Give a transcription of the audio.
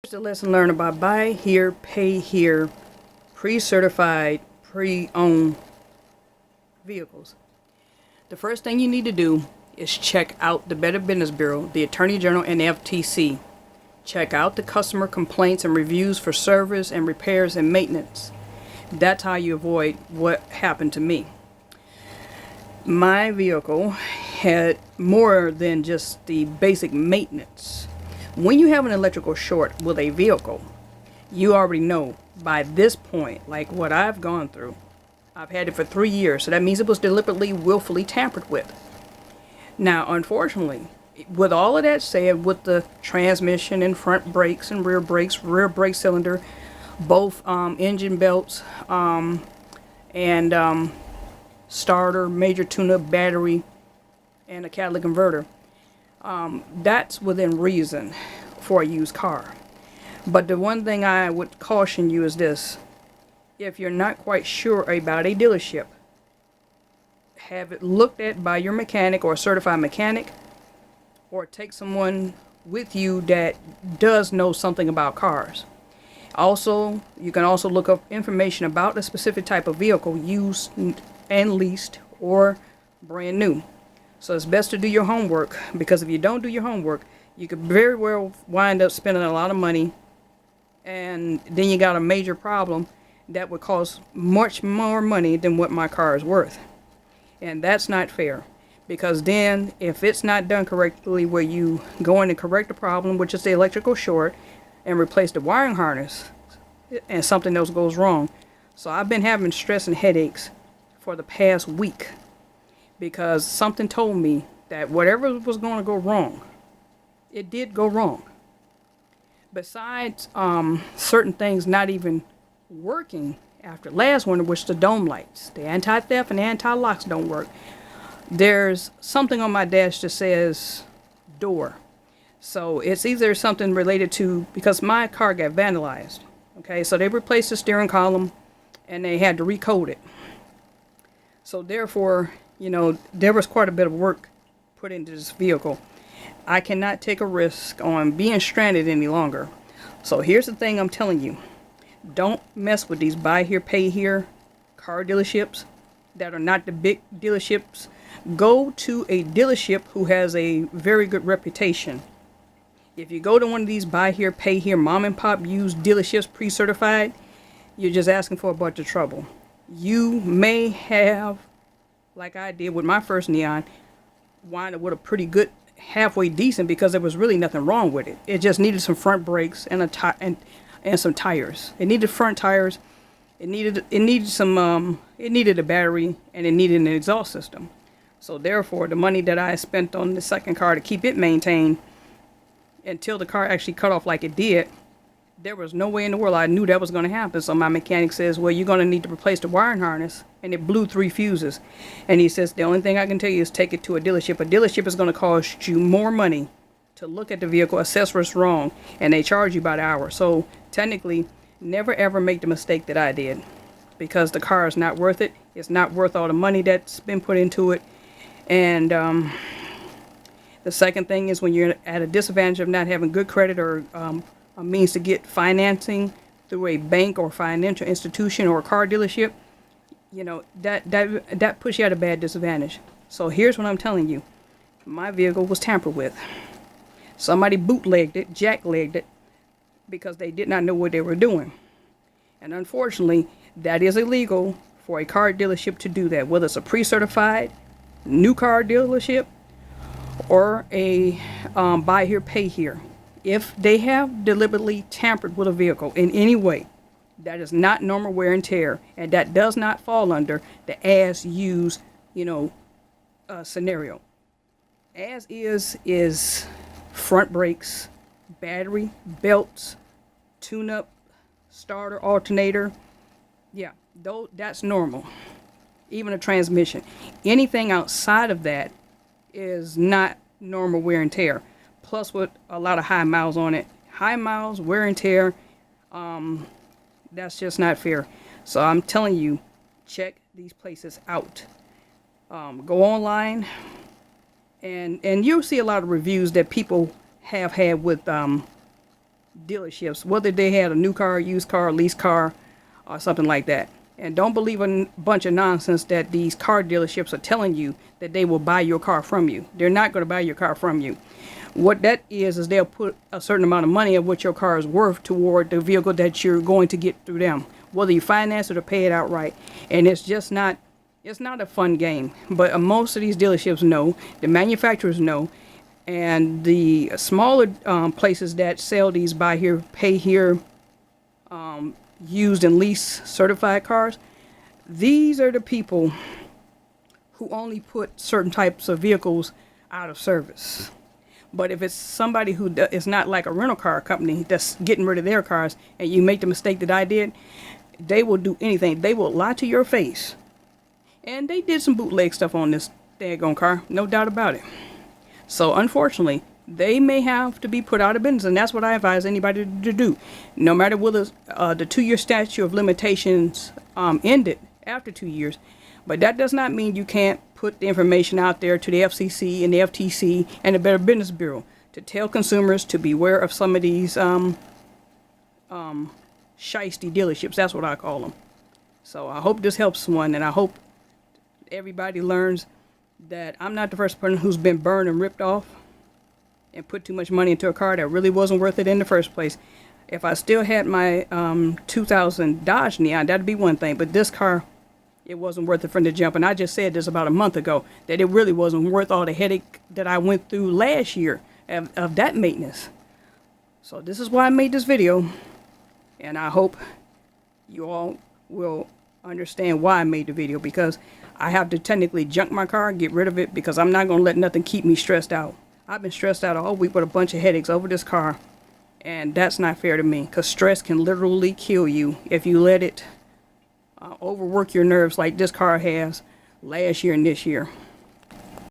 Here's the lesson learned about buy here, pay here, pre-certified, pre-owned vehicles. The first thing you need to do is check out the Better Business Bureau, the Attorney General, and the FTC. Check out the customer complaints and reviews for service and repairs and maintenance. That's how you avoid what happened to me. My vehicle had more than just the basic maintenance. When you have an electrical short with a vehicle, you already know by this point, like what I've gone through. I've had it for 3 years, so that means it was deliberately, willfully tampered with. Now, unfortunately, with all of that said, with the transmission and front brakes and rear brake cylinder, both engine belts, and starter, major tune-up, battery, and a catalytic converter, that's within reason for a used car. But the one thing I would caution you is this: if you're not quite sure about a dealership, have it looked at by your mechanic or a certified mechanic, or take someone with you that does know something about cars. Also, you can also look up information about a specific type of vehicle, used and leased or brand new. So it's best to do your homework, because if you don't do your homework, you could very well wind up spending a lot of money, and then you got a major problem that would cost much more money than what my car is worth. And that's not fair, because then if it's not done correctly, where you go in and correct the problem, which is the electrical short, and replace the wiring harness, and something else goes wrong. So I've been having stress and headaches for the past week, because something told me that whatever was going to go wrong, it did go wrong. Besides certain things not even working after last winter, which the dome lights, the anti-theft and the anti-locks don't work. There's something on my dash that says door. So it's either something related to, because my car got vandalized. Okay, so they replaced the steering column and they had to recode it. So therefore, there was quite a bit of work put into this vehicle. I cannot take a risk on being stranded any longer. So here's the thing I'm telling you. Don't mess with these buy here, pay here car dealerships that are not the big dealerships. Go to a dealership who has a very good reputation. If you go to one of these buy here, pay here mom and pop used dealerships pre-certified, you're just asking for a bunch of trouble. You may have, like I did with my first Neon, wind up with a pretty good, halfway decent, because there was really nothing wrong with it. It just needed some front brakes and and some tires. It needed front tires. It needed a battery, and it needed an exhaust system. So therefore, the money that I spent on the second car to keep it maintained until the car actually cut off like it did, there was no way in the world I knew that was going to happen. So my mechanic says, well, you're going to need to replace the wiring harness, and it blew 3 fuses. And he says, the only thing I can tell you is take it to a dealership. A dealership is going to cost you more money to look at the vehicle, assess what's wrong, and they charge you by the hour. So technically, never ever make the mistake that I did, because the car is not worth it. It's not worth all the money that's been put into it. And the second thing is, when you're at a disadvantage of not having good credit or a means to get financing through a bank or financial institution or a car dealership, that puts you at a bad disadvantage. So here's what I'm telling you. My vehicle was tampered with. Somebody bootlegged it, jacklegged it, because they did not know what they were doing. And unfortunately, that is illegal for a car dealership to do that, whether it's a pre-certified new car dealership or a buy here, pay here. If they have deliberately tampered with a vehicle in any way, that is not normal wear and tear, and that does not fall under the as used, scenario. As is front brakes, battery, belts, tune-up, starter, alternator. Yeah, that's normal. Even a transmission. Anything outside of that is not normal wear and tear. Plus with a lot of high miles on it. High miles, wear and tear, that's just not fair. So I'm telling you, check these places out. Go online, and you'll see a lot of reviews that people have had with dealerships, whether they had a new car, used car, leased car, or something like that. And don't believe a bunch of nonsense that these car dealerships are telling you that they will buy your car from you. They're not going to buy your car from you. What that is they'll put a certain amount of money of what your car is worth toward the vehicle that you're going to get through them, whether you finance it or pay it outright. And it's just not, it's not a fun game. But most of these dealerships know, the manufacturers know, and the smaller places that sell these buy here, pay here, used and lease certified cars, these are the people who only put certain types of vehicles out of service. But if it's somebody who is not like a rental car company that's getting rid of their cars, and you make the mistake that I did, they will do anything. They will lie to your face. And they did some bootleg stuff on this daggone car, no doubt about it. So unfortunately, they may have to be put out of business, and that's what I advise anybody to do. No matter whether the 2-year statute of limitations ended after 2 years, but that does not mean you can't put the information out there to the FCC and the FTC and the Better Business Bureau to tell consumers to beware of some of these shiesty dealerships. That's what I call them. So I hope this helps someone, and I hope everybody learns that I'm not the first person who's been burned and ripped off and put too much money into a car that really wasn't worth it in the first place. If I still had my 2000 Dodge Neon, that'd be one thing. But this car, it wasn't worth it from the jump. And I just said this about a month ago, that it really wasn't worth all the headache that I went through last year of that maintenance. So this is why I made this video. And I hope you all will understand why I made the video, because I have to technically junk my car, get rid of it, because I'm not going to let nothing keep me stressed out. I've been stressed out all week with a bunch of headaches over this car, and that's not fair to me, because stress can literally kill you if you let it overwork your nerves like this car has last year and this year.